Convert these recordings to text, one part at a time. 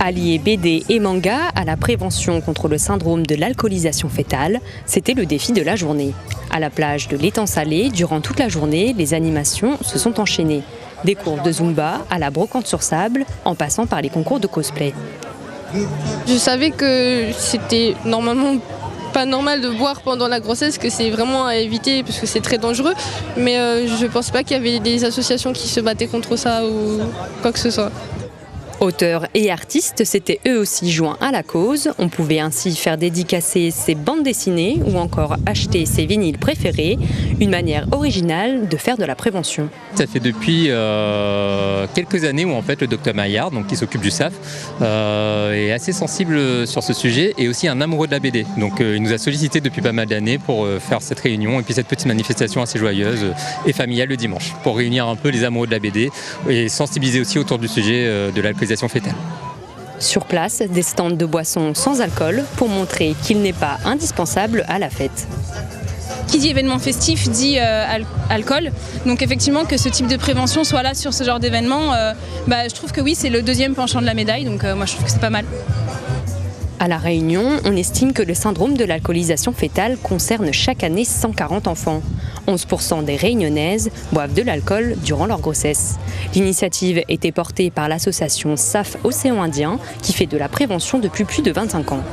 Allier BD et manga à la prévention contre le syndrome de l'alcoolisation fœtale, c'était le défi de la journée. À la plage de l'étang Salé, durant toute la journée, les animations se sont enchaînées. Des cours de Zumba à la brocante sur sable, en passant par les concours de cosplay. Je savais que c'était normalement pas normal de boire pendant la grossesse, que c'est vraiment à éviter parce que c'est très dangereux. Mais je pense pas qu'il y avait des associations qui se battaient contre ça ou quoi que ce soit. Auteurs et artistes s'étaient eux aussi joints à la cause. On pouvait ainsi faire dédicacer ses bandes dessinées ou encore acheter ses vinyles préférés. Une manière originale de faire de la prévention. Ça fait depuis quelques années où en fait le docteur Maillard, donc qui s'occupe du SAF, est assez sensible sur ce sujet et aussi un amoureux de la BD. Donc il nous a sollicité depuis pas mal d'années pour faire cette réunion et puis cette petite manifestation assez joyeuse et familiale le dimanche pour réunir un peu les amoureux de la BD et sensibiliser aussi autour du sujet de l'alcoolisation fœtale. Sur place, des stands de boissons sans alcool pour montrer qu'il n'est pas indispensable à la fête. Qui dit événement festif dit alcool. Donc effectivement que ce type de prévention soit là sur ce genre d'événement, je trouve que oui, c'est le deuxième penchant de la médaille, donc moi je trouve que c'est pas mal. À La Réunion, on estime que le syndrome de l'alcoolisation fœtale concerne chaque année 140 enfants. 11% des Réunionnaises boivent de l'alcool durant leur grossesse. L'initiative était portée par l'association SAF Océan Indien qui fait de la prévention depuis plus de 25 ans.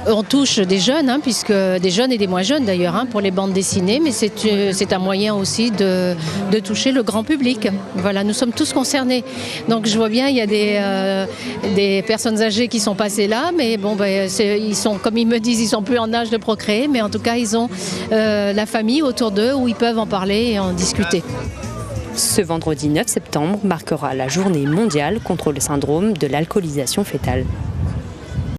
On touche des jeunes, puisque des jeunes et des moins jeunes d'ailleurs, pour les bandes dessinées, mais c'est un moyen aussi de toucher le grand public. Voilà, nous sommes tous concernés. Donc je vois bien, il y a des personnes âgées qui sont passées là, mais bon, ils sont, comme ils me disent, ils sont plus en âge de procréer, mais en tout cas, ils ont la famille autour d'eux où ils peuvent en parler et en discuter. Ce vendredi 9 septembre marquera la journée mondiale contre le syndrome de l'alcoolisation fœtale.